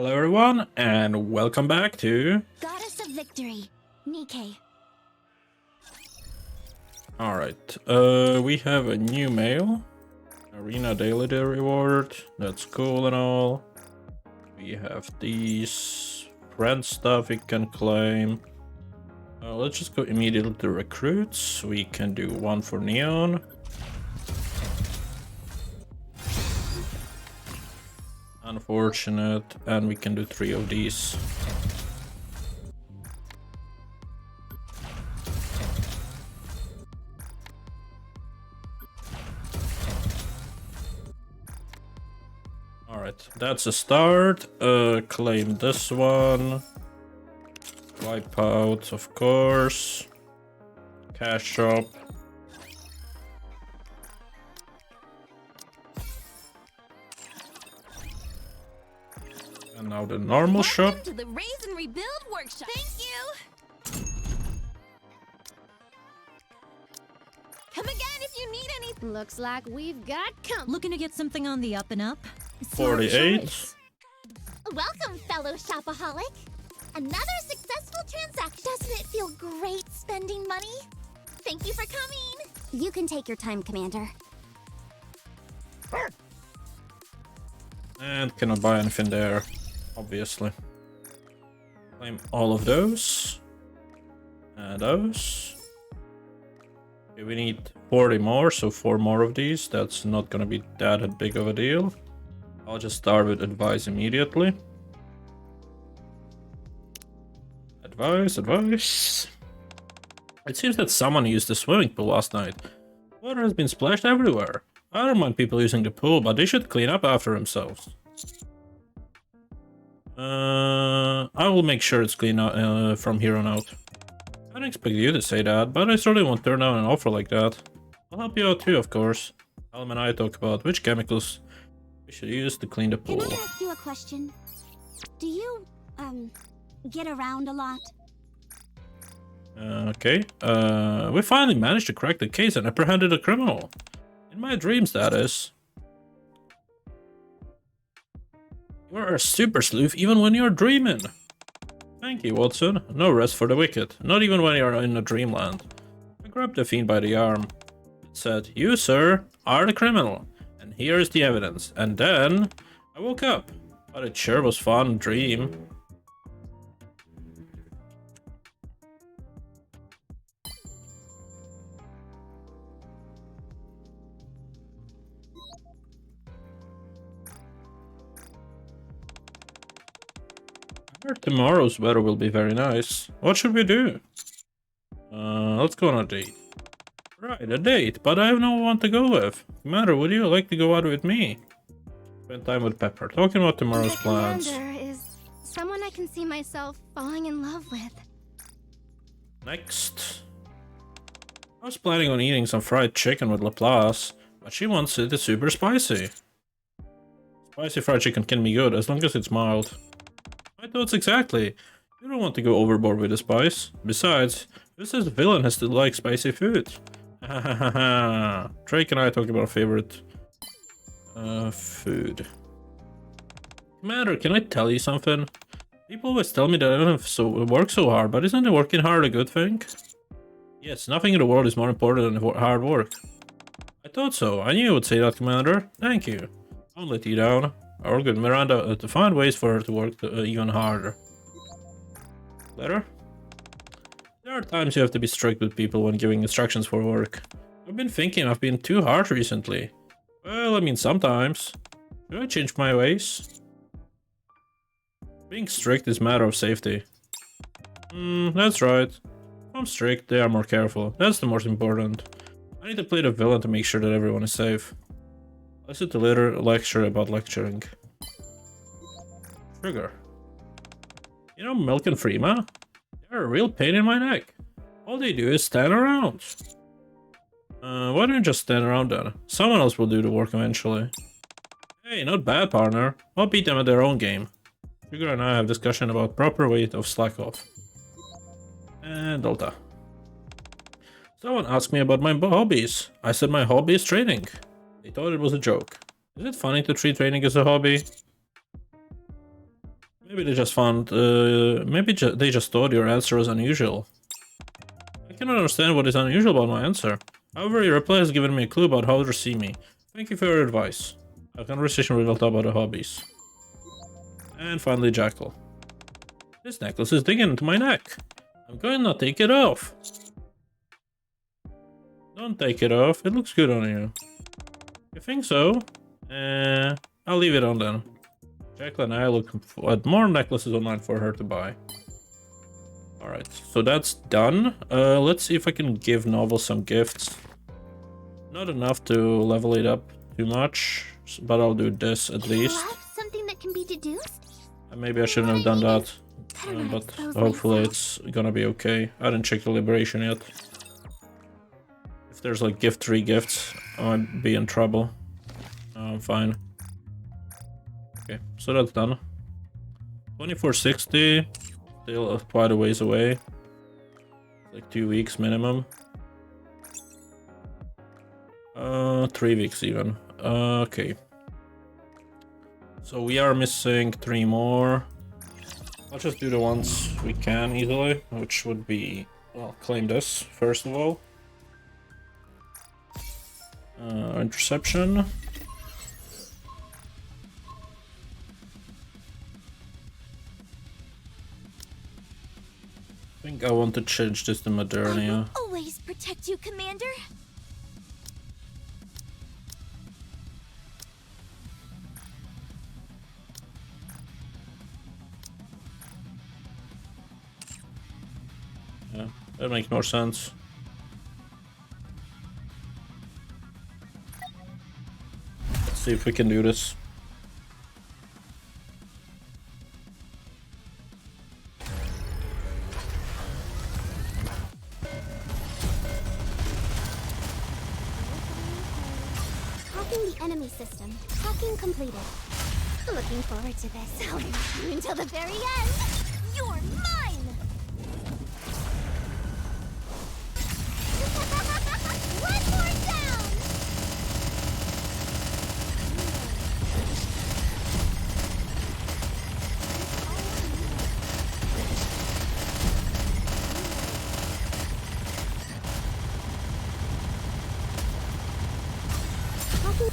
Hello everyone, and welcome back to... Goddess of Victory, Nikke. Alright, we have a new mail. Arena Daily Day reward, that's cool and all. We have these friend stuff we can claim. Let's just go immediately to recruits. We can do one for Neon. Unfortunate, and we can do 3 of these. Alright, that's a start. Claim this one. Wipe out, of course. Cash shop. And now the normal shop. Welcome to the Raise and Rebuild workshop. Thank you. Come again if you need anything. Looks like we've got Looking to get something on the up and up? 48. Welcome, fellow shopaholic. Another successful transaction. Doesn't it feel great spending money? Thank you for coming. You can take your time, Commander. And cannot buy anything there, obviously. Claim all of those. And those. Okay, we need 40 more, so 4 more of these. That's not gonna be that big of a deal. I'll just start with advice immediately. Advice. It seems that someone used the swimming pool last night. Water has been splashed everywhere. I don't mind people using the pool, but they should clean up after themselves. I will make sure it's clean from here on out. I didn't expect you to say that, but I certainly won't turn down an offer like that. I'll help you out too, of course. Alm and I talk about which chemicals we should use to clean the pool. Can I ask you a question? Do you, get around a lot? Okay. We finally managed to crack the case and apprehended a criminal. In my dreams, that is. You're a super sleuth even when you're dreaming. Thank you, Watson. No rest for the wicked, not even when you're in a dreamland. I grabbed the fiend by the arm. It said, "You, sir, are the criminal, and here is the evidence." And then I woke up. But it sure was fun dream. I heard tomorrow's weather will be very nice. What should we do? Let's go on a date. Right, a date, but I have no one to go with. Commander, would you like to go out with me? Spend time with Pepper, talking about tomorrow's plans. Commander is someone I can see myself falling in love with. Next. I was planning on eating some fried chicken with Laplace, but she wants it super spicy. Spicy fried chicken can be good, as long as it's mild. My thoughts exactly. You don't want to go overboard with the spice. Besides, who says the villain has to like spicy food? Drake and I talk about our favorite food. Commander, can I tell you something? People always tell me that I don't have work so hard, but isn't working hard a good thing? Yes, nothing in the world is more important than hard work. I thought so. I knew you would say that, Commander. Thank you. I won't let you down. Or good Miranda to find ways for her to work even harder. Letter? There are times you have to be strict with people when giving instructions for work. I've been thinking I've been too harsh recently. Well, I mean sometimes. Should I change my ways? Being strict is a matter of safety. That's right. If I'm strict, they are more careful. That's the most important. I need to play the villain to make sure that everyone is safe. Listen to later lecture about lecturing. Sugar. You know Milk and Freema? They're a real pain in my neck. All they do is stand around. Why don't you just stand around then? Someone else will do the work eventually. Hey, not bad, partner. I'll beat them at their own game. Sugar and I have discussion about proper way of slack off. And Delta. Someone asked me about my hobbies. I said my hobby is trading. They thought it was a joke. Is it funny to treat training as a hobby? Maybe they just found, they just thought your answer was unusual. I cannot understand what is unusual about my answer. However, your reply has given me a clue about how others see me. Thank you for your advice. Our conversation revealed about our hobbies. And finally, Jackal. This necklace is digging into my neck. I'm going to take it off. Don't take it off. It looks good on you. You think so? I'll leave it on then. Jackal and I are looking at more necklaces online for her to buy. Alright, so that's done. Let's see if I can give Novel some gifts. Not enough to level it up too much, but I'll do this at least. Something that can be deduced? Maybe I shouldn't have done that, but hopefully it's gonna be okay. I didn't check the liberation yet. If there's like gift 3 gifts, I might be in trouble. No, I'm fine. Okay, so that's done. 2460, still quite a ways away. Like 2 weeks minimum. 3 weeks even. Okay. So we are missing 3 more. Let's just do the ones we can easily, which would be, well, claim this first of all. Interception. I think I want to change this to Modernia. I will always protect you, Commander. Yeah, that makes more sense. Let's see if we can do this. Hacking the enemy system. Hacking completed. Looking forward to this. I'll watch you until the very end. You're mine! One more down!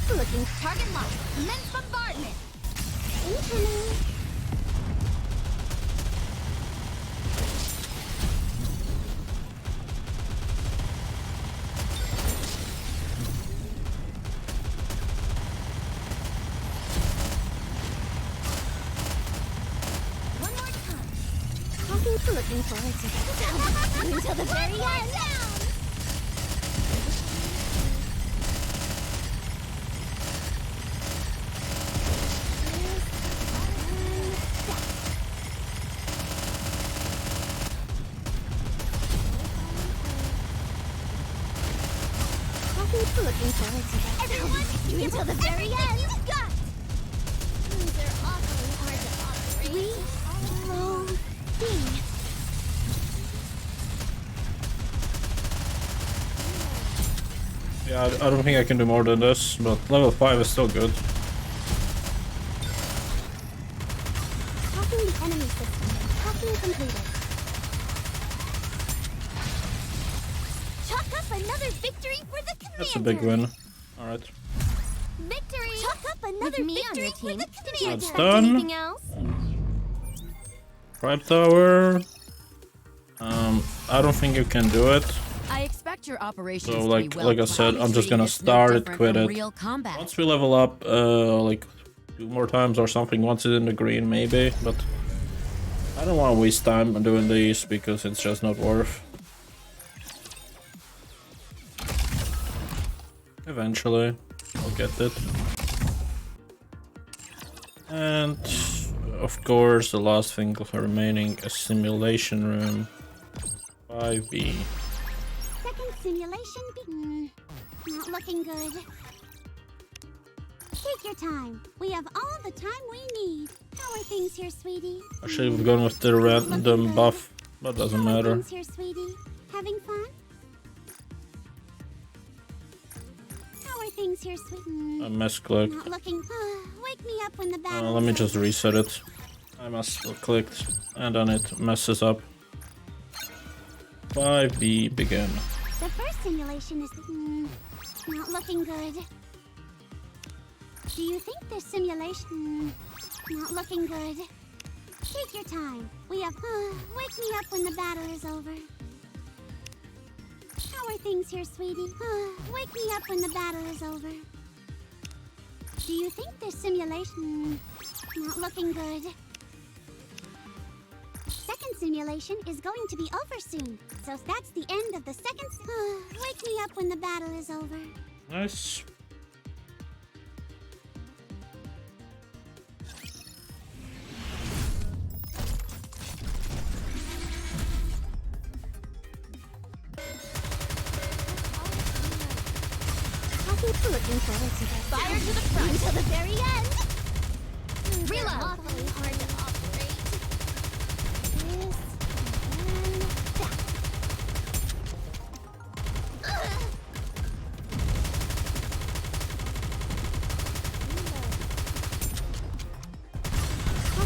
Looking target locked. Immense bombardment. Incoming. One more time. Looking forward to this. Until the very end. Looking forward to that. Everyone, until the very end. You've got. They're awfully hard to operate. Reloading. Yeah, I don't think I can do more than this, but level 5 is still good. Hacking the enemy system. Hacking completed. Chalk up another victory for the commander. That's a big win. Alright. Victory. Chalk up another victory for the commander. That's done. Anything else? Tribe Tower. I don't think you can do it. I expect your operations So to like be well like I said, I'm just gonna start it, quit it. Once we level up, like 2 more times or something, once it's in the green maybe, but I don't want to waste time on doing these because it's just not worth. Eventually, I'll get it. And of course, the last thing remaining, a simulation room. 5B. Second simulation not looking good. Take your time. We have all the time we need. How are things here, sweetie? I should have gone with the random buff, but doesn't How are matter. things here, sweetie? Having fun? How are things here, sweetie? A misclick. Not looking. Wake me up when the battle. Let me just reset it. I must have clicked, and then it messes up. 5B begin. The first simulation is not looking good. Do you think this simulation not looking good? Take your time. We have wake me up when the battle is over. How are things here, sweetie? Wake me up when the battle is over. Do you think this simulation not looking good? Second simulation is going to be over soon, so that's the end of the second. Wake me up when the battle is over. Nice. Looking forward to that. Fire to the front until the very end. Reload. Awfully hard to operate.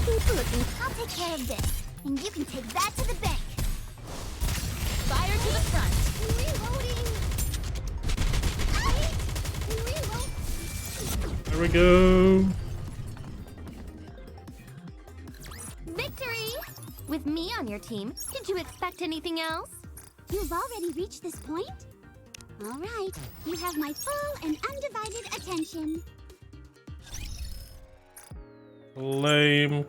This and that. I'll take care of this, and you can take that to the bank. Fire to the front. Reloading. There we go. Victory! With me on your team, did you expect anything else? You've already reached this point? All right, you have my full and undivided attention. Claim.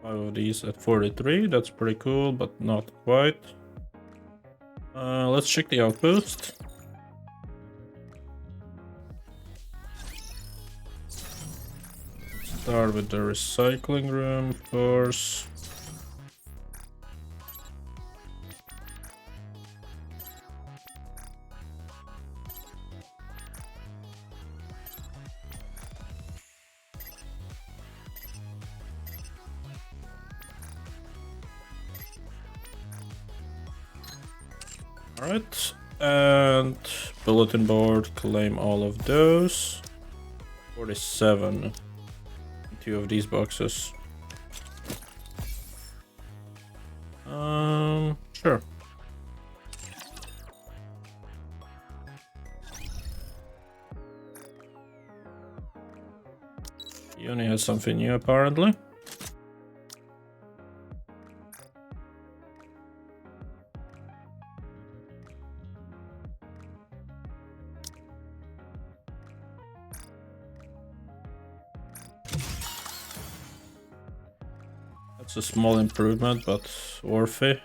5 of these at 43. That's pretty cool, but not quite. Let's check the outpost. Start with the recycling room first. Alright, and bulletin board, claim all of those. 47. 2 of these boxes. Sure. Uni has something new apparently. It's a small improvement, but worth it.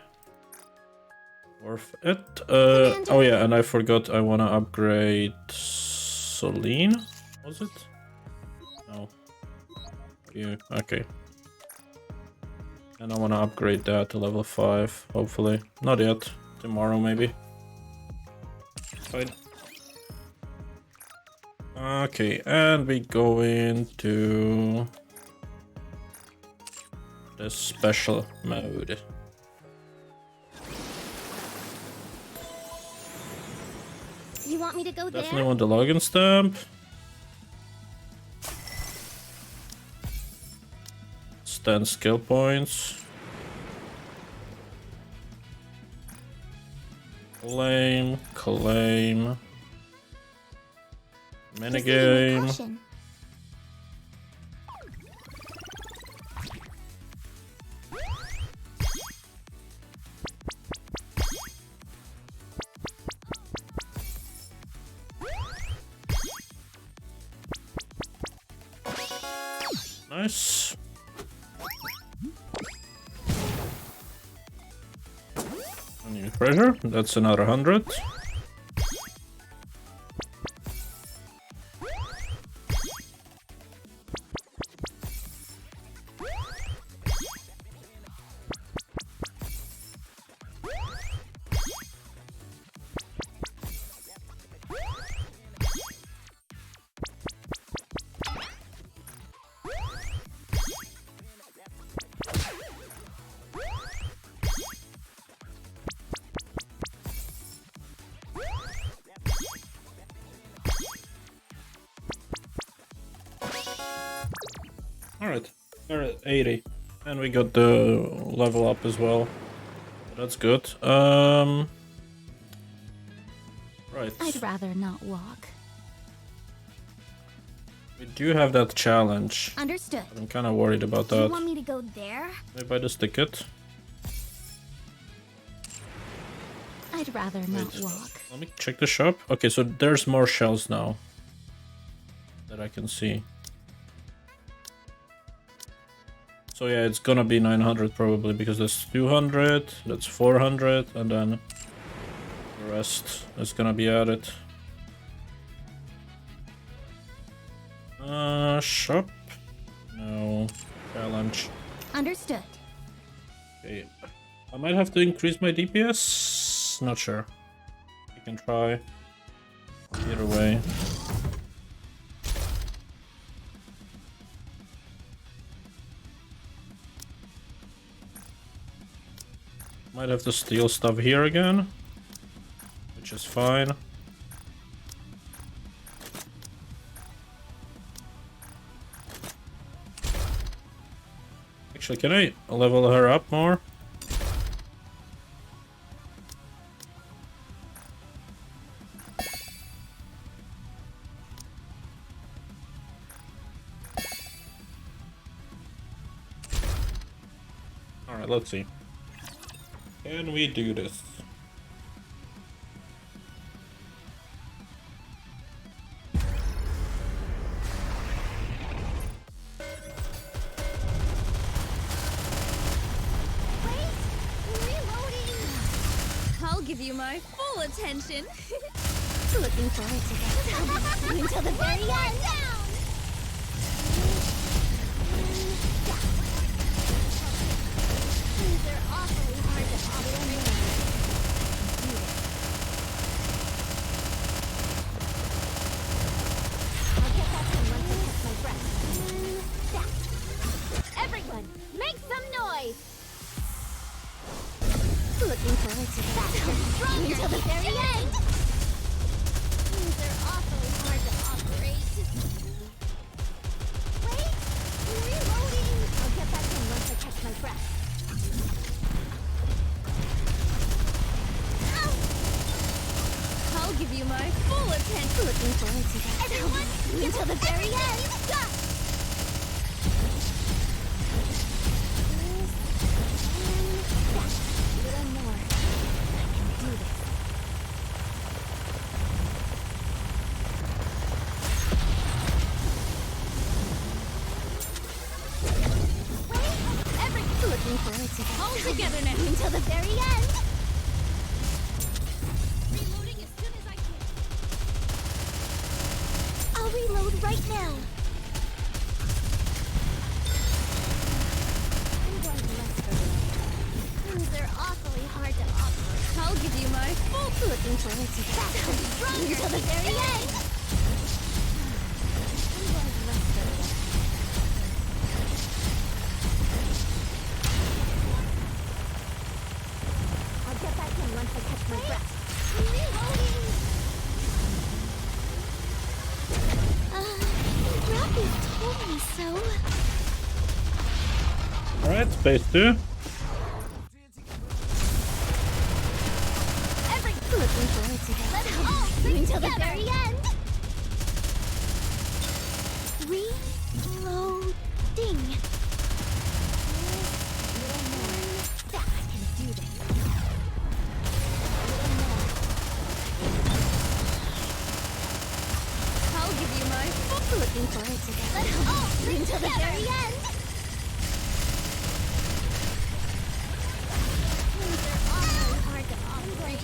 Worth it. Oh yeah, and I forgot I wanna upgrade Celine. Was it? No. You okay. And I wanna upgrade that to level 5, hopefully. Not yet. Tomorrow maybe. Fine. Okay, and we go into the special mode. You want me to go Definitely there? want the login stamp. Stand skill points. Claim. Minigame. Caution. Nice. New treasure. That's another 100. We're at 80. And we got the level up as well. That's good. Right. I'd rather not walk. We do have that challenge. Understood. I'm kind of worried about You that. want me to go there? Maybe I just ticket. I'd rather not walk. Let me check the shop. Okay, so there's more shells now that I can see. So yeah, it's gonna be 900 probably because there's 200, that's 400, and then the rest is gonna be added. Shop? No. Challenge. Understood. Okay. I might have to increase my DPS. Not sure. You can try. Either way. Might have to steal stuff here again, which is fine. Actually, can I level her up more? Alright, let's see. Can we do this? I'll give you my full attention. Looking forward to that. Until the very end. These are awfully hard to operate. I'll get back in once I catch my breath. Everyone, make some noise. Looking forward to that. Until the very end. These are awfully hard to operate. Wait, I'm reloading. I'll get back in once I catch my breath. Ow! I'll give you my full attention. Looking forward to that. Everyone, until the very end. Little more. I can do this. Wait, looking forward to that. All together now until the very end. Reloading as soon as I can. I'll reload right now. I'm going less for this. They're awfully hard to operate. I'll give you my full. Looking forward to that. Until the very end. I'm going less for this. I'll get back in once I catch my breath. Reloading. Robbie told me so. Alright, space 2. Looking forward to that. Let's all sing until the very end. Reloading. Little more. That I can do this. Little more. I'll give you my full. Looking forward to that. Let's all sing until the very end. These are awfully hard to operate.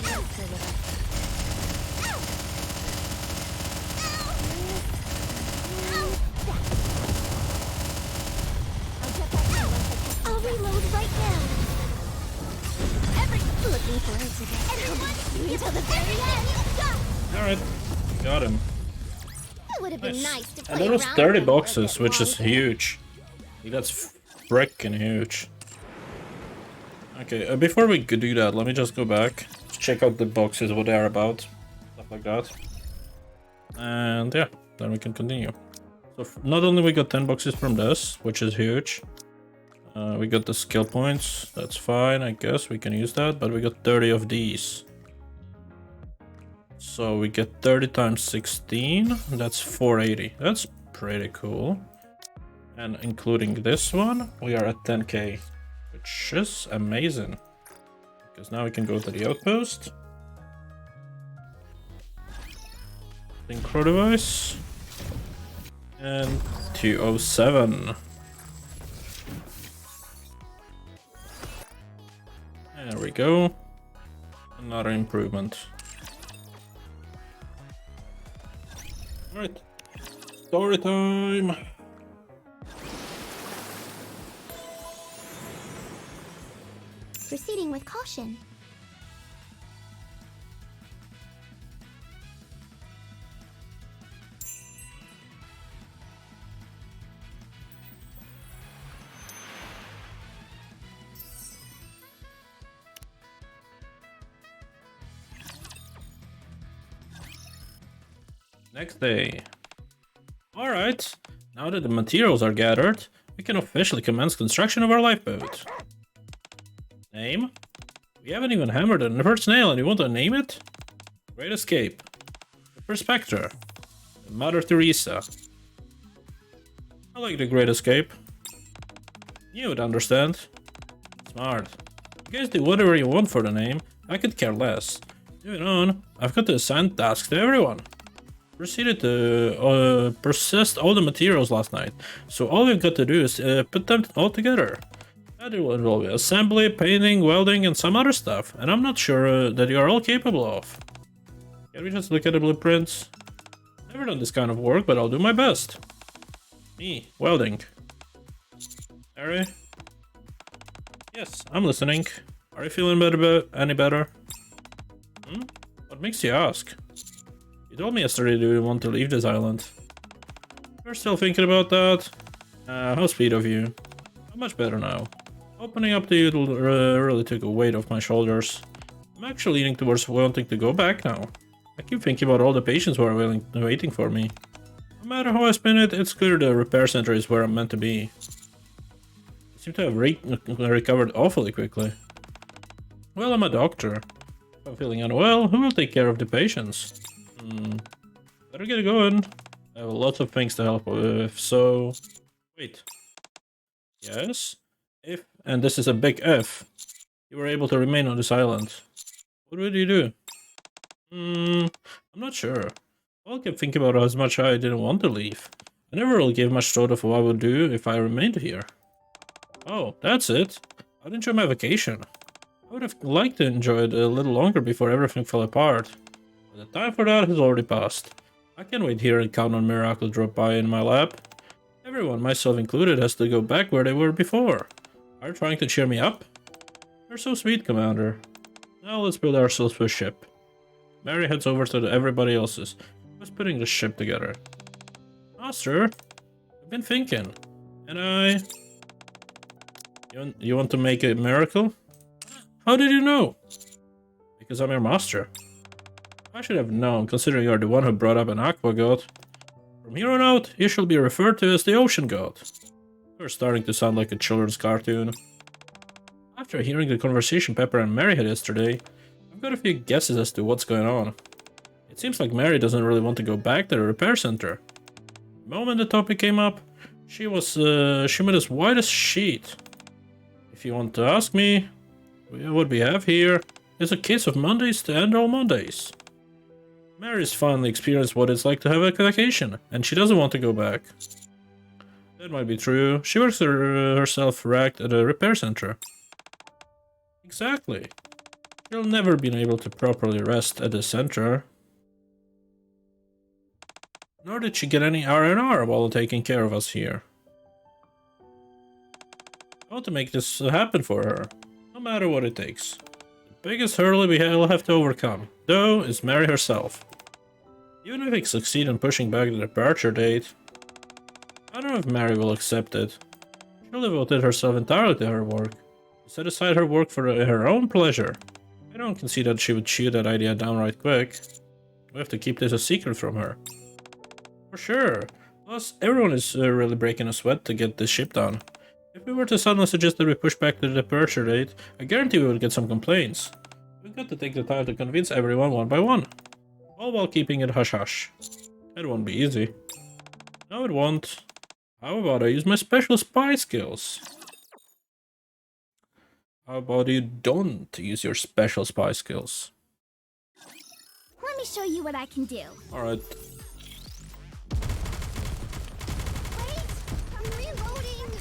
I'll reload right now. Looking forward to that. Everyone, until the very end. Alright, got him. It would have been Nice. nice to play And there was around 30 with them a boxes, bit which is longer. huge. That's frickin' huge. Okay, before we could do that, let me just go back. Check out the boxes, what they're about. Stuff like that. And yeah, then we can continue. So not only we got 10 boxes from this, which is huge. We got the skill points. That's fine, I guess we can use that. But we got 30 of these. So we get 30 times 16. That's 480. That's pretty cool. And including this one, we are at 10k, which is amazing. Because now we can go to the outpost. Synchro device. And 207. There we go. Another improvement. Alright. Story time. Proceeding with caution. Next day. Alright, now that the materials are gathered, we can officially commence construction of our lifeboat. Name? We haven't even hammered it in the first nail and you want to name it? Great Escape. The Perspector. The Mother Teresa. I like the Great Escape. You would understand. Smart. You guys do whatever you want for the name, I could care less. Moving on, I've got to assign tasks to everyone. Proceeded to process all the materials last night, so all we've got to do is put them all together. That will involve assembly, painting, welding, and some other stuff, and I'm not sure that you are all capable of. Can we just look at the blueprints? Never done this kind of work, but I'll do my best. Me, welding. Harry? Yes, I'm listening. Are you feeling any better? What makes you ask? You told me yesterday that you want to leave this island. You're still thinking about that? How sweet of you. I'm much better now. Opening up to you really took a weight off my shoulders. I'm actually leaning towards wanting to go back now. I keep thinking about all the patients who are waiting for me. No matter how I spin it, it's clear the repair center is where I'm meant to be. I seem to have recovered awfully quickly. Well, I'm a doctor. If I'm feeling unwell, who will take care of the patients? Better get going. I have lots of things to help with, so... Wait. Yes? If, and this is a big if, you were able to remain on this island, what would you do? I'm not sure. All I kept thinking about how much I didn't want to leave. I never really gave much thought of what I would do if I remained here. Oh, that's it. I'd enjoy my vacation. I would have liked to enjoy it a little longer before everything fell apart. But the time for that has already passed. I can't wait here and count on miracles drop by in my lap. Everyone, myself included, has to go back where they were before. Are you trying to cheer me up? You're so sweet, Commander. Now let's build ourselves a ship. Mary heads over to everybody else's. Who's putting the ship together? Master, I've been thinking. And You want to make a miracle? How did you know? Because I'm your master. I should have known, considering you're the one who brought up an aqua god. From here on out, you shall be referred to as the ocean god. You're starting to sound like a children's cartoon. After hearing the conversation Pepper and Mary had yesterday, I've got a few guesses as to what's going on. It seems like Mary doesn't really want to go back to the repair center. The moment the topic came up, she made as white as sheet. If you want to ask me, what we have here is a case of Mondays to end all Mondays. Mary's finally experienced what it's like to have a vacation, and she doesn't want to go back. That might be true. She works herself racked at a repair center. Exactly. She'll never be able to properly rest at the center. Nor did she get any R&R while taking care of us here. I want to make this happen for her, no matter what it takes. The biggest hurdle we'll have to overcome, though, is Mary herself. Even if we succeed in pushing back the departure date, I don't know if Mary will accept it. She'll devoted herself entirely to her work, set aside her work for her own pleasure. I don't concede that she would shoot that idea down right quick. We have to keep this a secret from her. For sure. Plus, everyone is really breaking a sweat to get this ship done. If we were to suddenly suggest that we push back the departure date, I guarantee we would get some complaints. We've got to take the time to convince everyone one by one, all while keeping it hush-hush. It won't be easy. No, it won't. How about I use my special spy skills? How about you don't use your special spy skills? Let me show you what I can do. Alright. Wait, I'm reloading.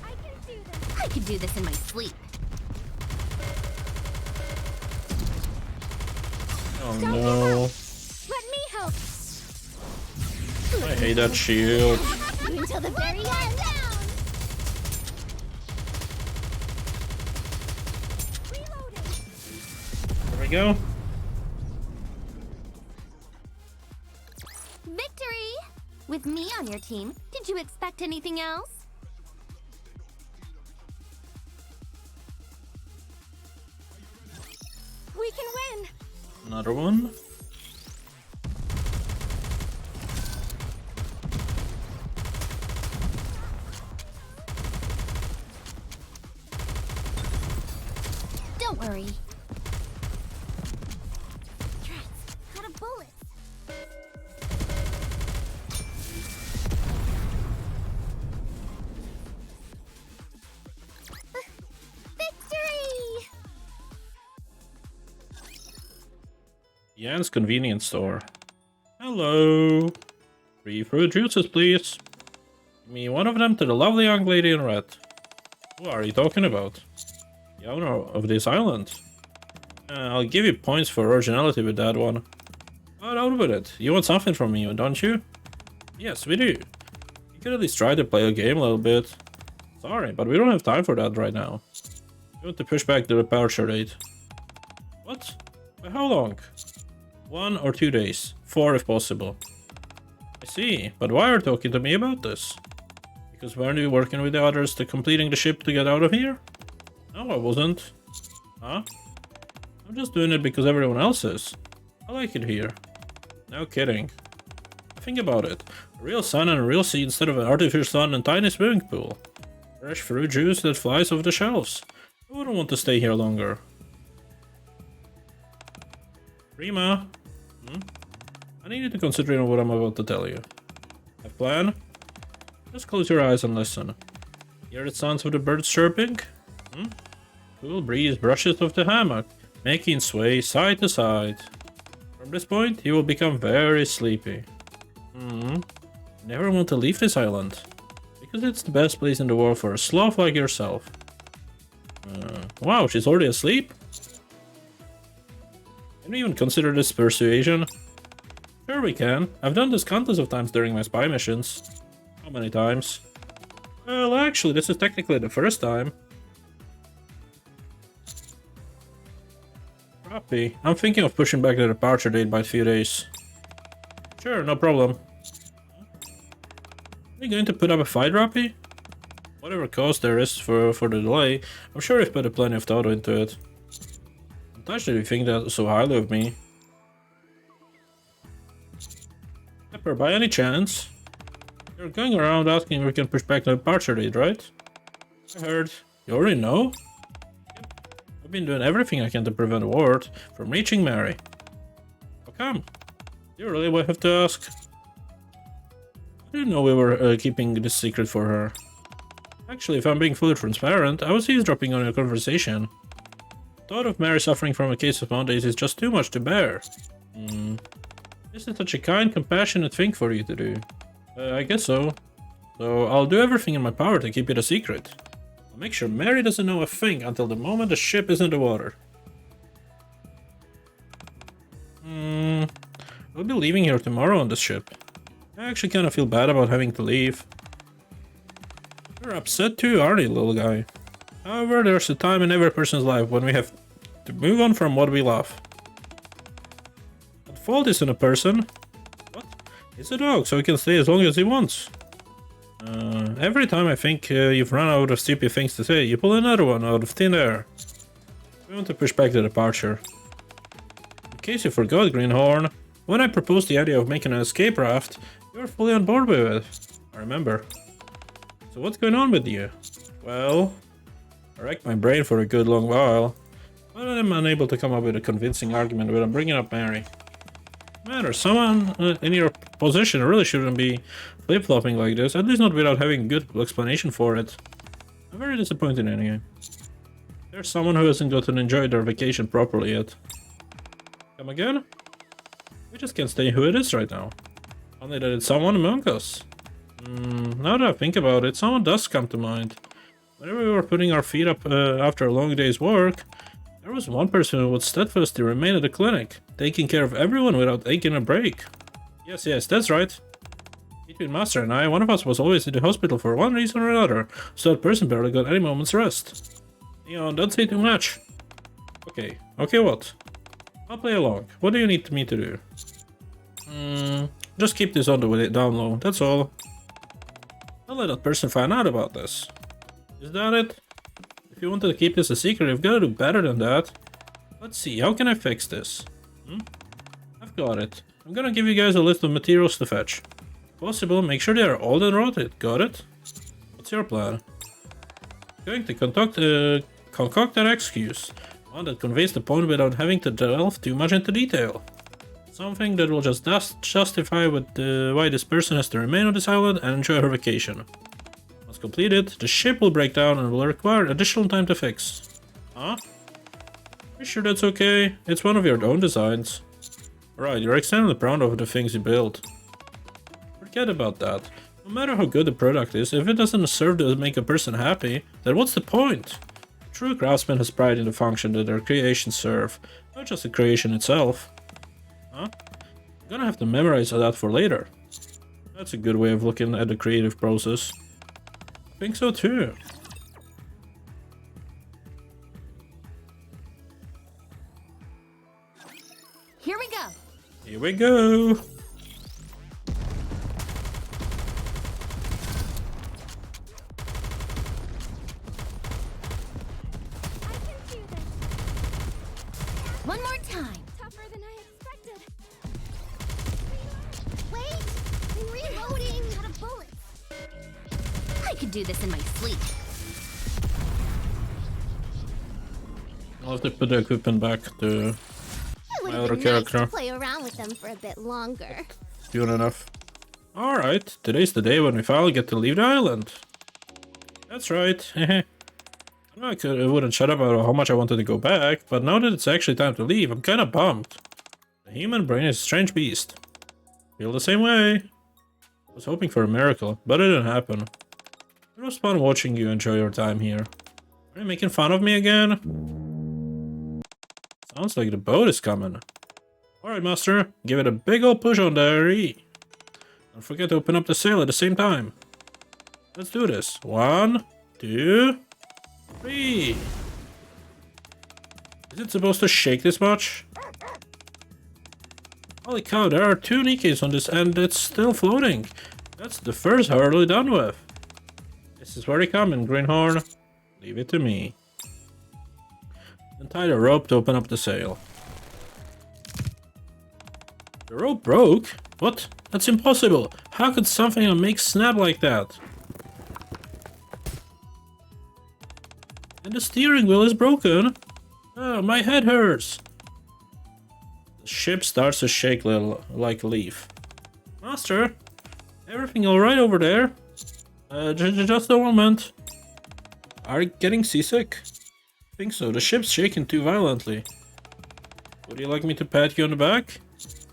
I can do this. I could do this in my sleep. Oh Don't no. Let me help. I hate that shield. You until the very end. Reloading. There we go. Victory! With me on your team, did you expect anything else? We can win! Another one. Don't worry. Trats, out of bullets. Victory! Jan's convenience store. Hello. 3 fruit juices, please. Give me one of them to the lovely young lady in red. Who are you talking about? The owner of this island. I'll give you points for originality with that one. But out with it. You want something from me, don't you? Yes, we do. You could at least try to play a game a little bit. Sorry, but we don't have time for that right now. We want to push back the departure date. What? By how long? 1 or 2 days. 4 if possible. I see, but why are you talking to me about this? Because weren't you working with the others to completing the ship to get out of here? No, I wasn't. Huh? I'm just doing it because everyone else is. I like it here. No kidding. Think about it. A real sun and a real sea instead of an artificial sun and tiny swimming pool. Fresh fruit juice that flies off the shelves. I wouldn't want to stay here longer. Prima. I need you to consider on what I'm about to tell you. A plan? Just close your eyes and listen. Hear the sounds of the birds chirping? Cool breeze brushes off the hammock, making sway side to side. From this point, you will become very sleepy. You never want to leave this island, because it's the best place in the world for a sloth like yourself. Wow, she's already asleep? Can we even consider this persuasion? Sure we can. I've done this countless of times during my spy missions. How many times? Well, actually, this is technically the first time. Copy. I'm thinking of pushing back the departure date by a few days. Sure, no problem. Are you going to put up a fight, Rappy? Whatever cost there is for the delay, I'm sure you've put plenty of thought into it. I'm touched that you think that so highly of me. Pepper, by any chance? You're going around asking if we can push back the departure date, right? I heard. You already know? I've been doing everything I can to prevent Ward from reaching Mary. How come? You really have to ask? I didn't know we were keeping this secret for her. Actually, if I'm being fully transparent, I was eavesdropping on your conversation. The thought of Mary suffering from a case of Mondays is just too much to bear. This is such a kind, compassionate thing for you to do. I guess so. So I'll do everything in my power to keep it a secret. I'll make sure Mary doesn't know a thing until the moment the ship is in the water. We'll be leaving here tomorrow on this ship. I actually kind of feel bad about having to leave. You're upset too, aren't you, little guy? However, there's a time in every person's life when we have to move on from what we love. The fault isn't a person. What? It's a dog, so he can stay as long as he wants. Every time I think you've run out of stupid things to say, you pull another one out of thin air. We want to push back the departure. case you forgot, Greenhorn, when I proposed the idea of making an escape raft, you were fully on board with it. I remember. So what's going on with you? Well, I racked my brain for a good long while, but I'm unable to come up with a convincing argument without bringing up Mary. Matter, someone in your position really shouldn't be flip-flopping like this, at least not without having a good explanation for it. I'm very disappointed anyway. There's someone who hasn't got to enjoy their vacation properly yet. Come again? We just can't say who it is right now. Only that it's someone among us. Now that I think about it, someone does come to mind. Whenever we were putting our feet up after a long day's work, there was one person who would steadfastly remain at the clinic, taking care of everyone without taking a break. Yes, that's right. Between Master and I, one of us was always in the hospital for one reason or another, so that person barely got any moment's rest. Leon, don't say too much. Okay, what? I'll play along. What do you need me to do? Just keep this on the way down low, that's all. Don't let that person find out about this. Is that it? If you wanted to keep this a secret, you've got to do better than that. Let's see, how can I fix this? I've got it. I'm gonna give you guys a list of materials to fetch. If possible, make sure they are old and rotted. Got it? What's your plan? Going to concoct an excuse. One that conveys the point without having to delve too much into detail. Something that will just justify why this person has to remain on this island and enjoy her vacation. Once completed, the ship will break down and will require additional time to fix. Huh? You sure that's okay? It's one of your own designs. Right, you're extremely proud of the things you build. Forget about that. No matter how good the product is, if it doesn't serve to make a person happy, then what's the point? A true craftsman has pride in the function that their creations serve, not just the creation itself. Huh? I'm gonna have to memorize that for later. That's a good way of looking at the creative process. I think so too. Here we go. Here we go. I can do this. One more time. Tougher than I expected. Wait! I'm reloading! Out of bullets. I could do this in my sleep. I'll have to put the equipment back to It would my have other been nice character. to play around with them for a bit longer. Soon enough. Alright, today's the day when we finally get to leave the island. That's right. I know I wouldn't shut up about how much I wanted to go back, but now that it's actually time to leave, I'm kinda bummed. The human brain is a strange beast. Feel the same way. I was hoping for a miracle, but it didn't happen. It was fun watching you enjoy your time here. Are you making fun of me again? Sounds like the boat is coming. Alright, Master, give it a big ol' push on the RE. Don't forget to open up the sail at the same time. Let's do this. 1, 2, 3. Is it supposed to shake this much? Holy cow, there are 2 Nikkes on this and it's still floating. That's the first hurdle done with. This is very common, Greenhorn. Leave it to me. And tie the rope to open up the sail. The rope broke? What? That's impossible. How could something make snap like that? And the steering wheel is broken. Oh, my head hurts. The ship starts to shake little, like a leaf. Master, everything alright over there? Just a moment. Are you getting seasick? I think so. The ship's shaking too violently. Would you like me to pat you on the back?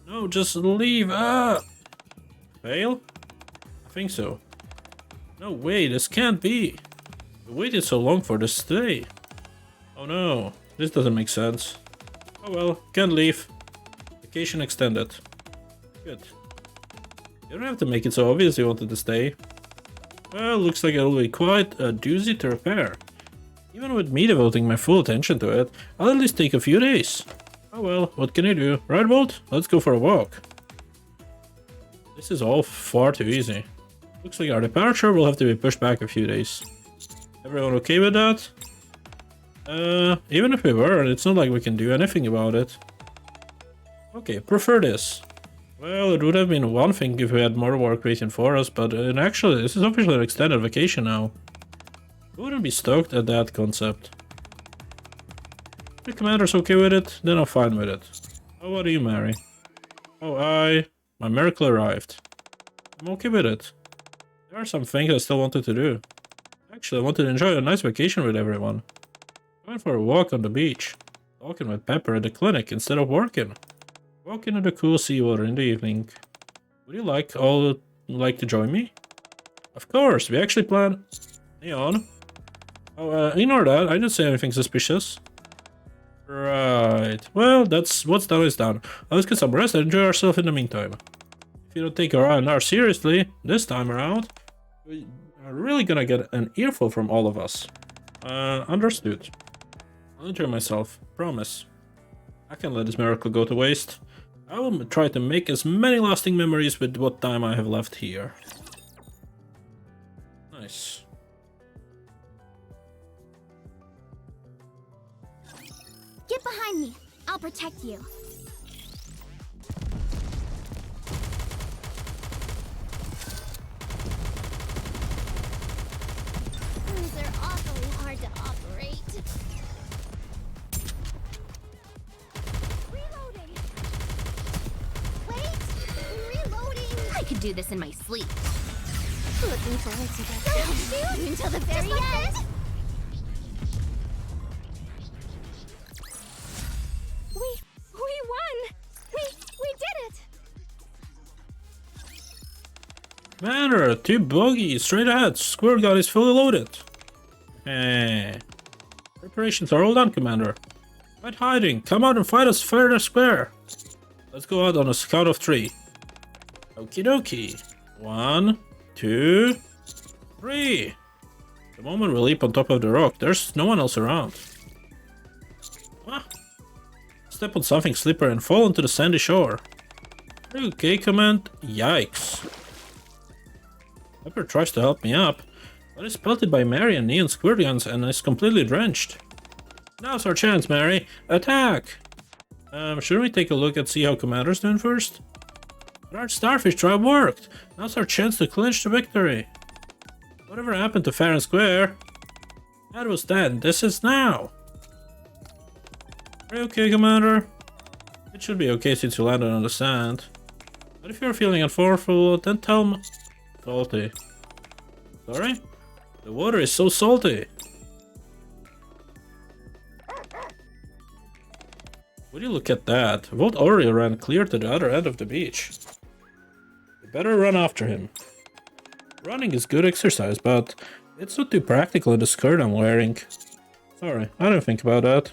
No, just leave. Ah! Fail? I think so. No way, this can't be. We waited so long for this stay. Oh no, this doesn't make sense. Oh well, can't leave. Vacation extended. Good. You don't have to make it so obvious you wanted to stay. Well, looks like it'll be quite a doozy to repair. Even with me devoting my full attention to it, I'll at least take a few days. Oh well, what can you do? Right, Bolt? Let's go for a walk. This is all far too easy. Looks like our departure will have to be pushed back a few days. Everyone okay with that? Even if we were, it's not like we can do anything about it. Okay, prefer this. Well, it would have been one thing if we had more work waiting for us, but actually, this is officially an extended vacation now. Who wouldn't be stoked at that concept? If the commander's okay with it, then I'm fine with it. Oh, what do you, Mary? Oh, my miracle arrived. I'm okay with it. There are some things I still wanted to do. Actually, I wanted to enjoy a nice vacation with everyone. I went for a walk on the beach. Talking with Pepper at the clinic instead of working. Walking in the cool seawater in the evening. Would you like to join me? Of course, we actually planned... Neon? Oh, ignore that. I didn't say anything suspicious. Right. Well, that's what's done is done. Let's get some rest and enjoy ourselves in the meantime. If you don't take our R&R seriously, this time around, we are really gonna get an earful from all of us. Understood. I'll enjoy myself. Promise. I can't let this miracle go to waste. I will try to make as many lasting memories with what time I have left here. Nice. Get behind me. I'll protect you. They're awfully hard to operate. Reloading. Wait, I'm reloading. I could do this in my sleep. Looking forward to that. Don't shoot until the very end. We won! We did it! Commander, 2 bogies, straight ahead. Square gun is fully loaded. Preparations are all done, Commander. Quit hiding. Come out and fight us fair and square. Let's go out on a count of 3. Okie dokie. 1, 2, 3. The moment we leap on top of the rock, there's no one else around. Ah. Step on something slippery and fall into the sandy shore. Okay, Command. Yikes. Pepper tries to help me up, but is pelted by Mary and neon squirt guns and is completely drenched. Now's our chance, Mary. Attack! Shouldn't we take a look and see how Commander's doing first? But our starfish tribe worked. Now's our chance to clinch the victory. Whatever happened to fair and square? That was then. This is now. Are you okay, Commander? It should be okay since you landed on the sand. But if you're feeling unfortunate, then tell me... Salty. Sorry? The water is so salty. Would you look at that? Volt already ran clear to the other end of the beach. We better run after him. Running is good exercise, but it's not too practical in the skirt I'm wearing. Sorry, I didn't think about that.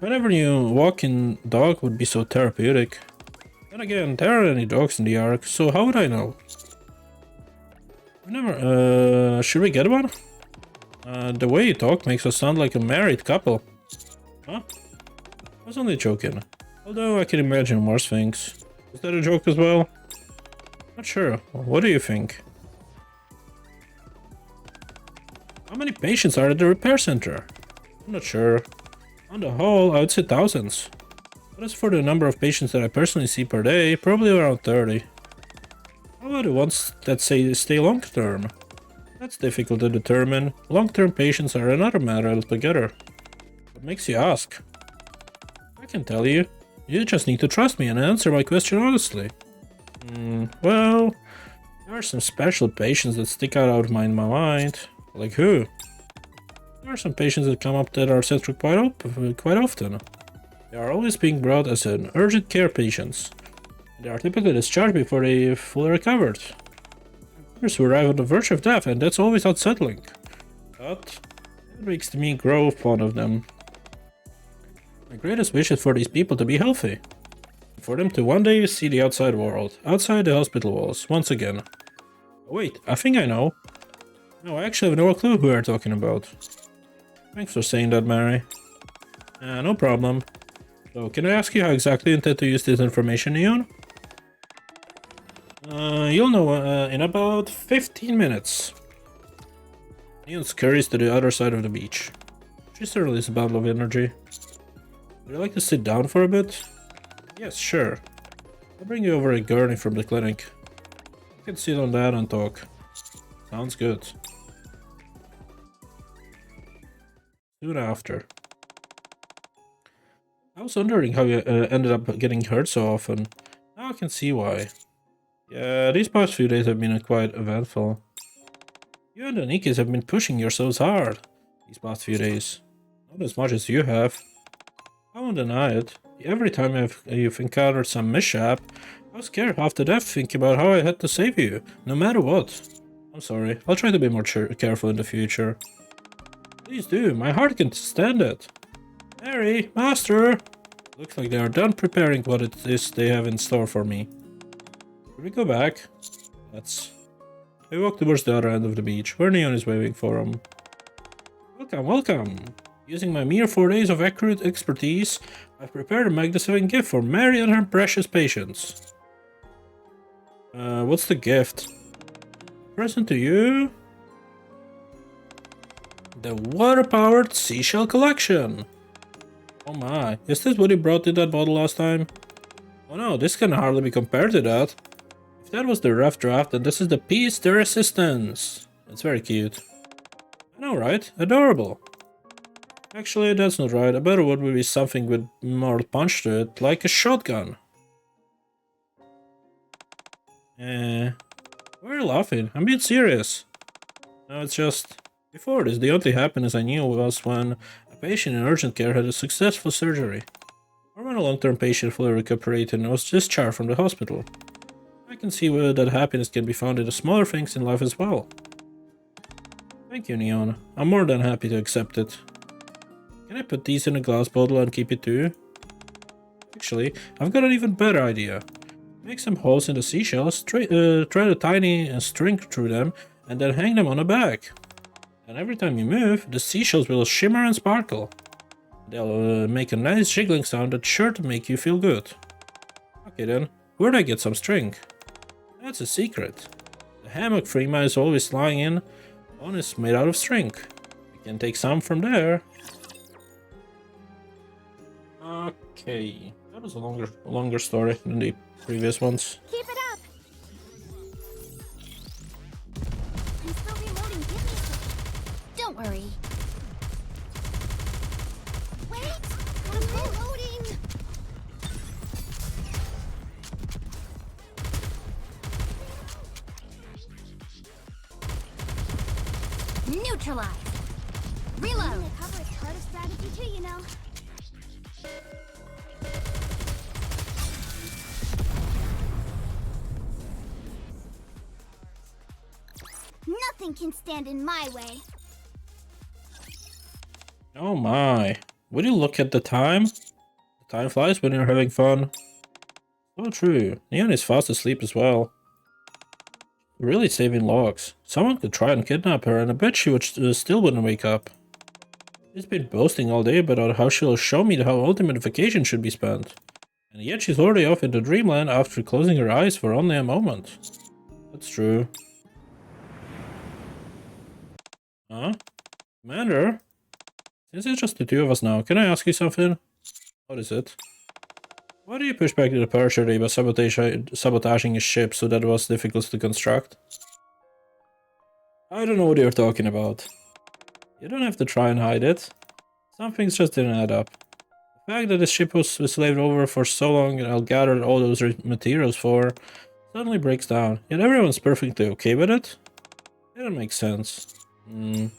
Whenever you walk in, dog would be so therapeutic. Then again, there aren't any dogs in the Ark, so how would I know? Should we get one? The way you talk makes us sound like a married couple. Huh? I was only joking. Although I can imagine worse things. Is that a joke as well? Not sure. What do you think? How many patients are at the repair center? I'm not sure. On the whole, I would say thousands. But as for the number of patients that I personally see per day, probably around 30. How about the ones that stay long term? That's difficult to determine. Long-term patients are another matter altogether. What makes you ask? I can tell you. You just need to trust me and answer my question honestly. Well, there are some special patients that stick out of my mind. Like who? There are some patients that come up that are central quite often. They are always being brought as an urgent care patients. They are typically discharged before they fully recovered. Others who arrive on the verge of death, and that's always unsettling. But that makes me grow fond of them. My greatest wish is for these people to be healthy. For them to one day see the outside world, outside the hospital walls, once again. Wait, I think I know. No, I actually have no clue who we're talking about. Thanks for saying that, Mary. No problem. So, can I ask you how exactly you intend to use this information, Neon? You'll know in about 15 minutes. Neon scurries to the other side of the beach. She certainly is a bundle of energy. Would you like to sit down for a bit? Yes, sure. I'll bring you over a gurney from the clinic. You can sit on that and talk. Sounds good. Soon after. I was wondering how you ended up getting hurt so often. Now I can see why. Yeah, these past few days have been quite eventful. You and the Nikkes have been pushing yourselves hard these past few days. Not as much as you have. I won't deny it. Every time you've encountered some mishap, I was scared half to death thinking about how I had to save you, no matter what. I'm sorry, I'll try to be more careful in the future. Please do, my heart can't stand it. Mary, Master! Looks like they are done preparing what it is they have in store for me. Should we go back? Let's. We walk towards the other end of the beach, where Neon is waving for him. Welcome, welcome! Using my mere 4 days of accurate expertise, I've prepared a magnificent gift for Mary and her precious patients. What's the gift? Present to you? The water-powered seashell collection! Oh my, is this what he brought in that bottle last time? Oh no, this can hardly be compared to that. If that was the rough draft, then this is the piece de resistance. It's very cute. I know, right? Adorable. Actually, that's not right. A better word would be something with more punch to it, like a shotgun. Why are you laughing? I'm being serious. No, it's just... Before this, the only happiness I knew was when a patient in urgent care had a successful surgery. Or when a long-term patient fully recuperated and was discharged from the hospital. I can see where that happiness can be found in the smaller things in life as well. Thank you, Neon. I'm more than happy to accept it. Can I put these in a glass bottle and keep it too? Actually, I've got an even better idea. Make some holes in the seashells, thread a tiny string through them, and then hang them on a bag. And every time you move, the seashells will shimmer and sparkle. They'll make a nice jiggling sound that's sure to make you feel good. Okay then, where'd I get some string? That's a secret. The hammock Freema is always lying in on is made out of string. We can take some from there. Okay, that was a longer story than the previous ones. Keep it up. I'm still reloading. Give me some. Don't worry. Wait, I'm reloading. Neutralize. Reload. Cover is part of strategy too, you know. Nothing can stand in my way. Oh my. Would you look at the time? The time flies when you're having fun. So true. Neon is fast asleep as well. Really saving logs. Someone could try and kidnap her and I bet she would still wouldn't wake up. She's been boasting all day about how she'll show me how ultimate vacation should be spent. And yet she's already off into dreamland after closing her eyes for only a moment. That's true. Huh? Commander? Since it's just the two of us now, can I ask you something? What is it? Why do you push back the departure day by sabotaging his ship so that it was difficult to construct? I don't know what you're talking about. You don't have to try and hide it. Some things just didn't add up. The fact that the ship was slaved over for so long and I'll gather all those materials for suddenly breaks down, yet everyone's perfectly okay with it? It doesn't make sense. The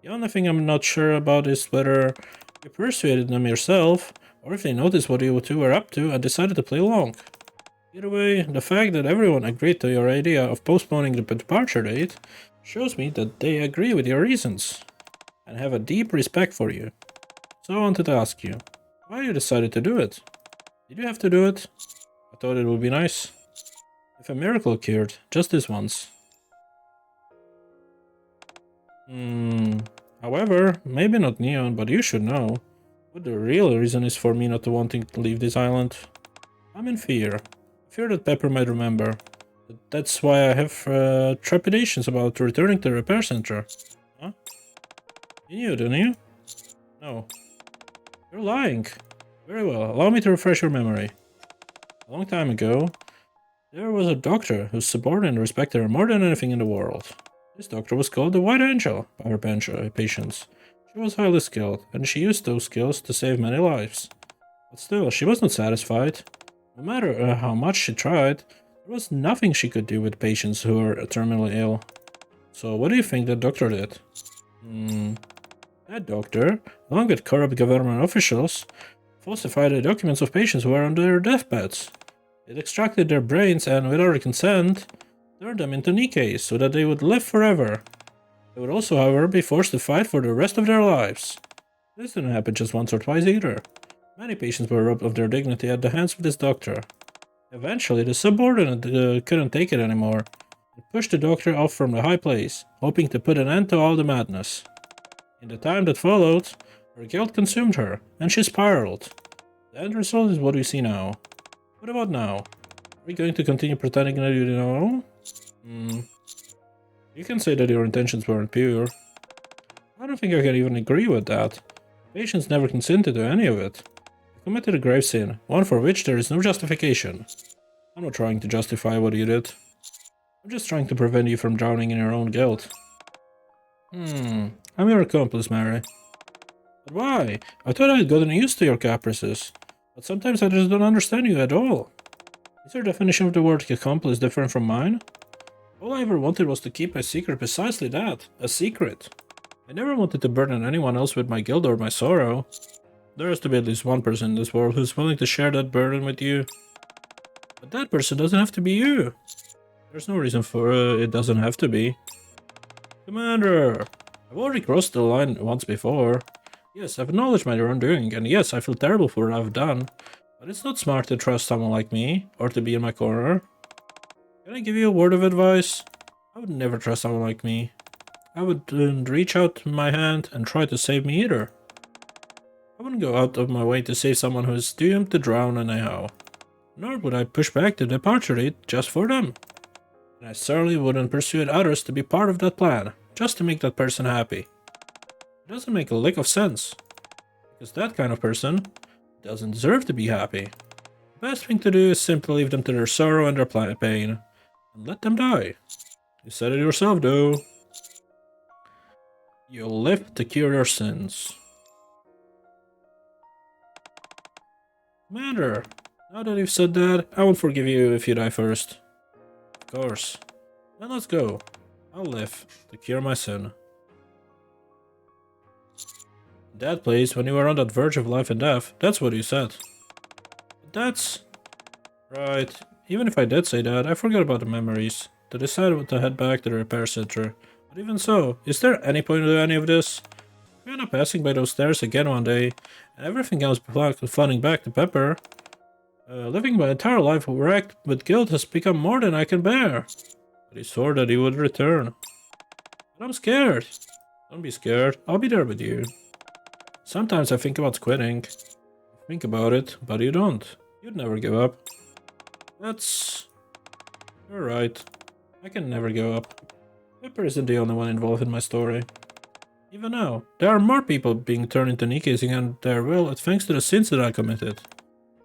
only thing I'm not sure about is whether you persuaded them yourself, or if they noticed what you two were up to and decided to play along. Either way, the fact that everyone agreed to your idea of postponing the departure date shows me that they agree with your reasons, and have a deep respect for you. So I wanted to ask you, why you decided to do it? Did you have to do it? I thought it would be nice. If a miracle occurred, just this once. However, maybe not Neon, but you should know what the real reason is for me not wanting to leave this island. I'm in fear. Fear that Pepper might remember. That's why I have trepidations about returning to the repair center. Huh? You knew, didn't you? No. You're lying. Very well, allow me to refresh your memory. A long time ago, there was a doctor whose subordinate respected her more than anything in the world. This doctor was called the White Angel by her patients. She was highly skilled, and she used those skills to save many lives. But still, she was not satisfied. No matter how much she tried, there was nothing she could do with patients who were terminally ill. So what do you think that doctor did? That doctor, along with corrupt government officials, falsified the documents of patients who were on their deathbeds. It extracted their brains and, without their consent, turned them into Nikkes so that they would live forever. They would also, however, be forced to fight for the rest of their lives. This didn't happen just once or twice either. Many patients were robbed of their dignity at the hands of this doctor. Eventually, the subordinate couldn't take it anymore and pushed the doctor off from the high place, hoping to put an end to all the madness. In the time that followed, her guilt consumed her, and she spiraled. The end result is what we see now. What about now? Are we going to continue pretending that you know? You can say that your intentions weren't pure. I don't think I can even agree with that. Patients never consented to any of it. You committed a grave sin, one for which there is no justification. I'm not trying to justify what you did. I'm just trying to prevent you from drowning in your own guilt. I'm your accomplice, Mary. But why? I thought I had gotten used to your caprices. But sometimes I just don't understand you at all. Is your definition of the word accomplice different from mine? All I ever wanted was to keep my secret precisely that, a secret. I never wanted to burden anyone else with my guilt or my sorrow. There has to be at least one person in this world who's willing to share that burden with you. But that person doesn't have to be you. There's no reason for it doesn't have to be. Commander! I've already crossed the line once before. Yes, I've acknowledged my wrongdoing, and yes, I feel terrible for what I've done. But it's not smart to trust someone like me, or to be in my corner. Can I give you a word of advice? I would never trust someone like me. I wouldn't reach out my hand and try to save me either. I wouldn't go out of my way to save someone who is doomed to drown anyhow. Nor would I push back the departure date just for them. And I certainly wouldn't persuade others to be part of that plan, just to make that person happy. It doesn't make a lick of sense. Because that kind of person doesn't deserve to be happy. The best thing to do is simply leave them to their sorrow and their pain. And let them die. You said it yourself, though. You'll live to cure your sins. Commander, now that you've said that, I won't forgive you if you die first. Of course. Then let's go. I'll live to cure my sin. That place, when you were on that verge of life and death, that's what you said. That's... right. Even if I did say that, I forgot about the memories. I decided to head back to the repair center. But even so, is there any point to any of this? We end up passing by those stairs again one day, and everything else flooding back to Pepper. Living my entire life wrecked with guilt has become more than I can bear. But he swore that he would return. But I'm scared. Don't be scared, I'll be there with you. Sometimes I think about quitting. Think about it, but you don't. You'd never give up. That's... you're right. I can never give up. Pepper isn't the only one involved in my story. Even now, there are more people being turned into Nikkes against their will thanks to the sins that I committed.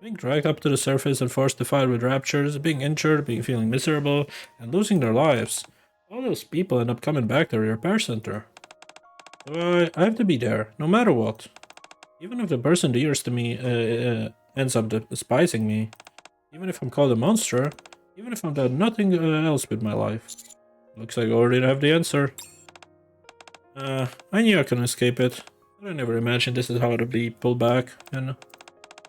Being dragged up to the surface and forced to fight with raptures, being injured, feeling miserable, and losing their lives. All those people end up coming back to the repair center. So I have to be there, no matter what. Even if the person dearest to me ends up despising me. Even if I'm called a monster. Even if I've done nothing else with my life. Looks like I already have the answer. I knew I couldn't escape it. But I never imagined this is how it would be pulled back. And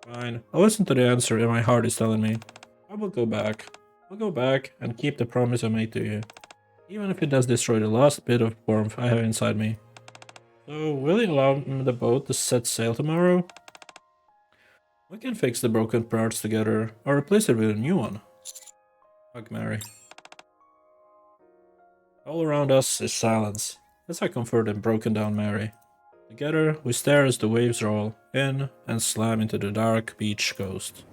fine, I'll listen to the answer that my heart is telling me. I will go back. I'll go back and keep the promise I made to you. Even if it does destroy the last bit of warmth I have inside me. So, will you allow the boat to set sail tomorrow? We can fix the broken parts together, or replace it with a new one. Hug Mary. All around us is silence, as I comfort and broken down Mary. Together, we stare as the waves roll in and slam into the dark beach coast.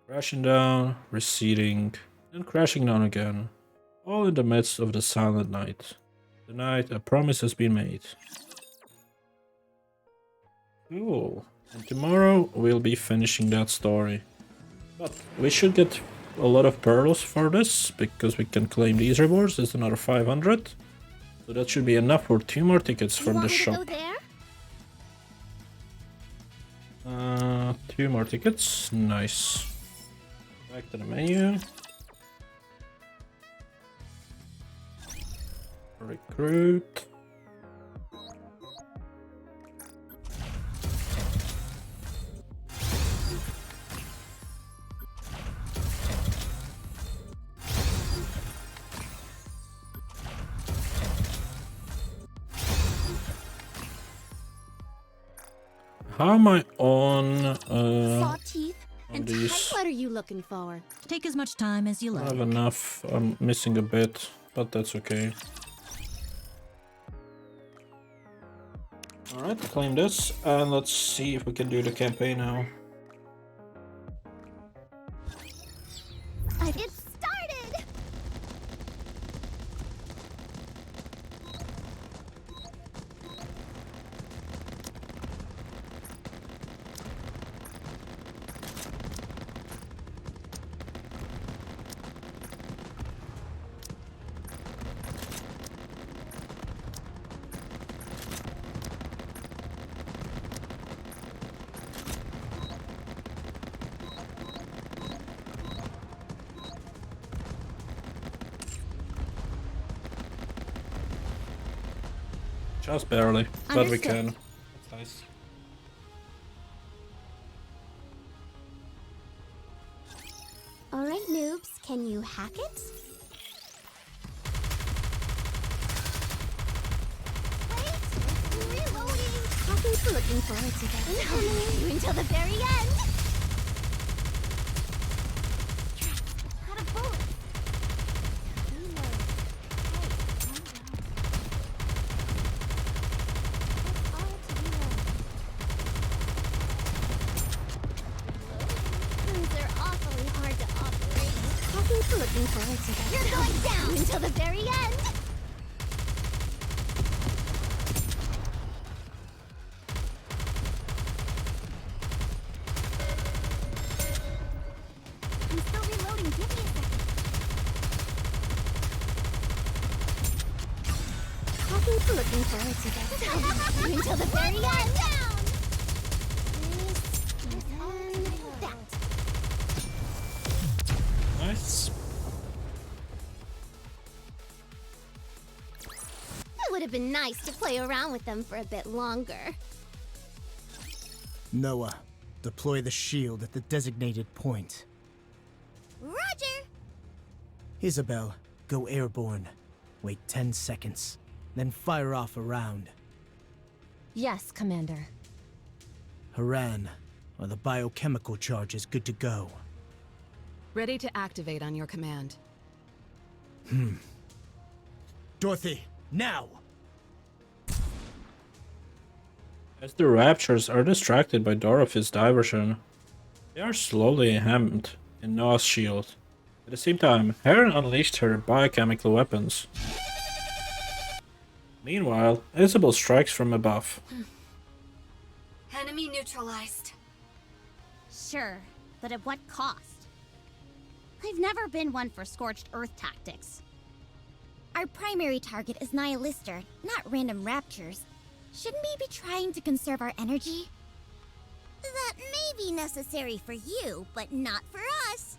Crashing down, receding, then crashing down again, all in the midst of the silent night. Tonight, a promise has been made. Cool. And tomorrow we'll be finishing that story. But we should get a lot of pearls for this, because we can claim these rewards. There's another 500. So that should be enough for 2 more tickets You from want the me to shop. go there? 2 more tickets. Nice. Back to the menu. Recruit. How am I on Saw teeth and these? tight. What are you looking for? Take as much time as you I like. have enough. I'm missing a bit, but that's okay. Alright, claim this, and let's see if we can do the campaign now. It started! Just barely, but we Understood. can. That's nice. Alright, noobs, can you hack it? Wait! Reloading! Happy looking forward to getting home with you until the very end! Got a bullet! Reload. Hey, calm down. That's all to reload. They're awfully hard to operate. Happy looking forward to that. You're going down until the very end! I'm still reloading. Give me a second. Happy looking forward to that. Until the very end! This and that. Nice. It would have been nice to play around with them for a bit longer. Noah, deploy the shield at the designated point. Roger! Isabel, go airborne. Wait 10 seconds, then fire off a round. Yes, Commander. Haran, are the biochemical charges good to go? Ready to activate on your command. Dorothy, now! As the Raptures are distracted by Dorothy's diversion, they are slowly hemmed in Noah's shield. At the same time, Heron unleashed her biochemical weapons. Meanwhile, Isabel strikes from above. Enemy neutralized. Sure, but at what cost? I've never been one for scorched earth tactics. Our primary target is Nihilister, not random Raptures. Shouldn't we be trying to conserve our energy? That may be necessary for you, but not for us.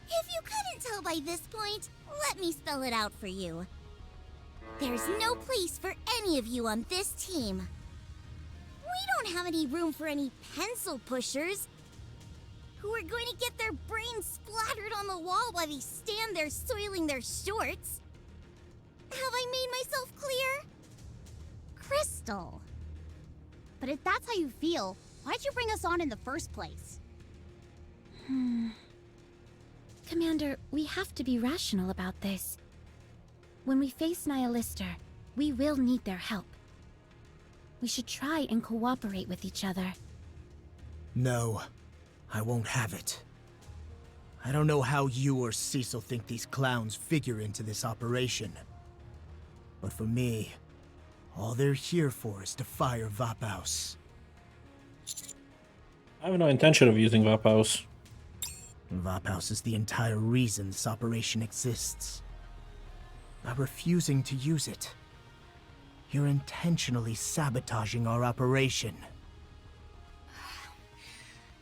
If you couldn't tell by this point, let me spell it out for you. There's no place for any of you on this team. We don't have any room for any pencil pushers who are going to get their brains splattered on the wall while they stand there soiling their shorts. Have I made myself clear? Crystal. But if that's how you feel, why'd you bring us on in the first place? Commander, we have to be rational about this. When we face Nihilister, we will need their help. We should try and cooperate with each other. No, I won't have it. I don't know how you or Cecil think these clowns figure into this operation. But for me, all they're here for is to fire Vapaus. I have no intention of using Vap House. Vap House is the entire reason this operation exists. By refusing to use it, you're intentionally sabotaging our operation.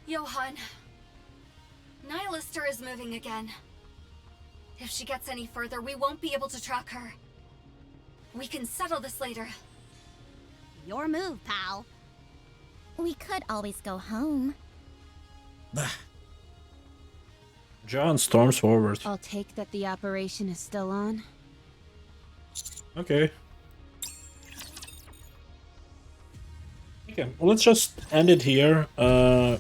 Johann, Nihilister is moving again. If she gets any further, we won't be able to track her. We can settle this later. Your move, pal. We could always go home. John storms forward. I'll take that the operation is still on. Okay. Okay, well, let's just end it here.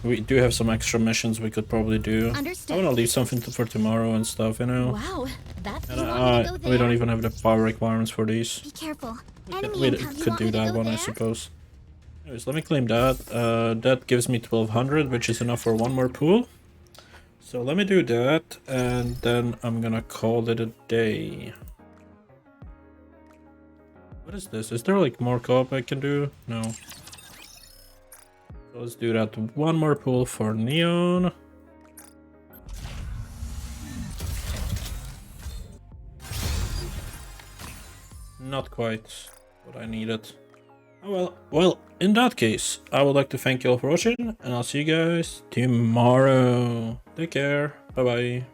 We do have some extra missions we could probably do. Understood. I want to leave something for tomorrow and stuff, you know. Wow, that's And you want me to go there? we don't even have the power requirements for these. Be careful. We Enemy could income. You do want me to that go one, I there? suppose. Anyways, let me claim that. That gives me 1200, which is enough for one more pool. So let me do that, and then I'm gonna call it a day. What is this? Is there like more co-op I can do? No. So let's do that. One more pool for Neon. Not quite what I needed. Oh well, in that case, I would like to thank you all for watching, and I'll see you guys tomorrow. Take care. Bye bye.